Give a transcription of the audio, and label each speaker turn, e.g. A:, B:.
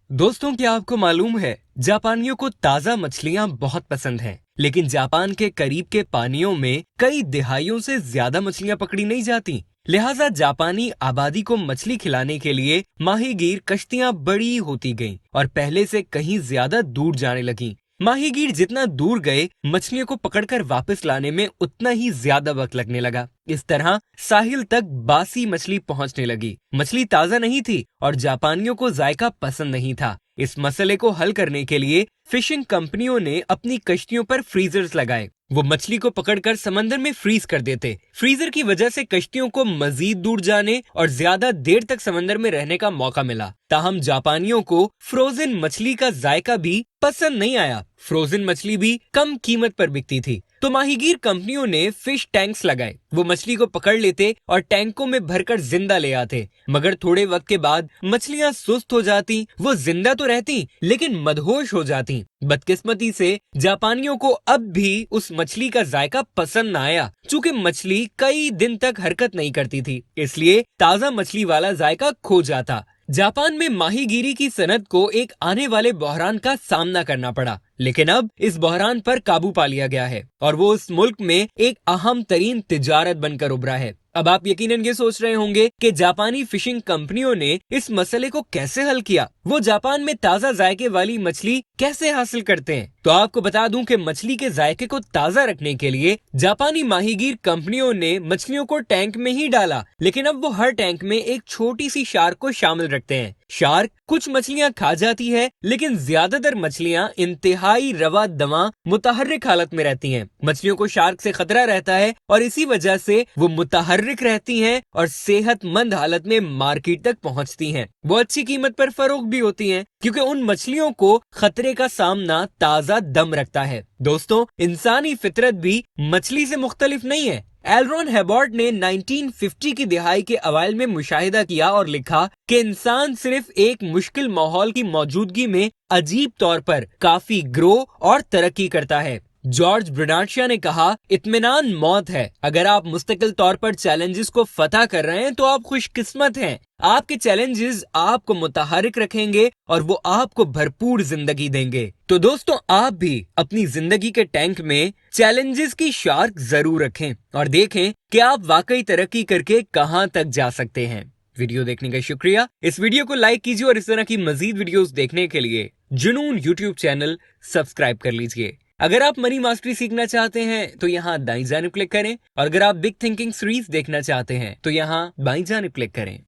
A: दोस्तों, क्या आपको मालूम है जापानियों को ताजा मछलियां बहुत पसंद हैं, लेकिन जापान के करीब के पानियों में कई दिहाइयों से ज्यादा मछलियां पकड़ी नहीं जाती। लिहाजा जापानी आबादी को मछली खिलाने के लिए माहीगीर कश्तियां बड़ी होती गईं और पहले से कहीं ज्यादा दूर जाने लगी। माहीगीर जितना दूर गए, मछलियों को पकड़कर वापस लाने में उतना ही ज्यादा वक्त लगने लगा। इस तरह साहिल तक बासी मछली पहुंचने लगी। मछली ताजा नहीं थी और जापानियों को जायका पसंद नहीं था। इस मसले को हल करने के लिए फिशिंग कंपनियों ने अपनी कश्तियों पर फ्रीजर्स लगाए। वो मछली को पकड़कर समंदर में फ्रीज कर देते। फ्रीजर की वजह से कश्तियों को मजीद दूर जाने और ज्यादा देर तक समंदर में रहने का मौका मिला। ताहम जापानियों को फ्रोजन मछली का जायका भी पसंद नहीं आया। फ्रोजन मछली भी कम कीमत पर बिकती थी, तो माहीगीर कंपनियों ने फिश टैंक्स लगाए। वो मछली को पकड़ लेते और टैंकों में भरकर जिंदा ले आते। मगर थोड़े वक्त के बाद मछलियां सुस्त हो जाती। वो जिंदा तो रहती लेकिन मदहोश हो जाती। बदकिस्मती से जापानियों को अब भी उस मछली का जायका पसंद न आया। चूंकि मछली कई दिन तक हरकत नहीं करती थी, इसलिए ताजा मछली वाला जायका खो जाता। जापान में माहीगीरी की सनत को एक आने वाले बहरान का सामना करना पड़ा, लेकिन अब इस बहरान पर काबू पा लिया गया है और वो उस मुल्क में एक अहम तरीन तिजारत बनकर उभरा है। अब आप यकीनन ये सोच रहे होंगे कि जापानी फिशिंग कंपनियों ने इस मसले को कैसे हल किया। वो जापान में ताजा जायके वाली मछली कैसे हासिल करते हैं। तो आपको बता दूं कि मछली के जायके को ताजा रखने के लिए जापानी माहीगीर कंपनियों ने मछलियों को टैंक में ही डाला, लेकिन अब वो हर टैंक में एक छोटी सी शार्क को शामिल रखते हैं। शार्क कुछ मछलियां खा जाती है, लेकिन ज्यादातर मछलियां इंतहाई रवा दवा मुतहर्रिक हालत में रहती हैं। मछलियों को शार्क से खतरा रहता है और इसी वजह से वो मुतहर्रिक रहती हैं और सेहतमंद हालत में मार्केट तक पहुंचती हैं। वो अच्छी कीमत पर फरोख्त भी होती हैं, क्योंकि उन मछलियों को खतरे का सामना ताजा दम रखता है। दोस्तों, इंसानी फितरत भी मछली से मुख्तलिफ नहीं है। एलरॉन हेबॉर्ट ने 1950 की दिहाई के अवाइल में मुशाहिदा किया और लिखा कि इंसान सिर्फ एक मुश्किल माहौल की मौजूदगी में अजीब तौर पर काफी ग्रो और तरक्की करता है। जॉर्ज ब्रनार्ड ने कहा, इत्मीनान मौत है। अगर आप मुस्तकिल तौर पर चैलेंजेस को फतह कर रहे हैं तो आप खुशकिस्मत हैं। आपके चैलेंजेस आपको मुतहर्रिक रखेंगे और वो आपको भरपूर जिंदगी देंगे। तो दोस्तों, आप भी अपनी जिंदगी के टैंक में चैलेंजेस की शार्क जरूर रखें और देखें कि आप वाकई तरक्की करके कहां तक जा सकते हैं। वीडियो देखने का शुक्रिया। इस वीडियो को लाइक कीजिए और इस तरह की मजीद वीडियोस देखने के लिए जुनून यूट्यूब चैनल सब्सक्राइब कर लीजिए। अगर आप मनी मास्टरी सीखना चाहते हैं तो यहाँ दाईं जानिब क्लिक करें और अगर आप बिग थिंकिंग सीरीज देखना चाहते हैं तो यहाँ बाईं जानिब क्लिक करें।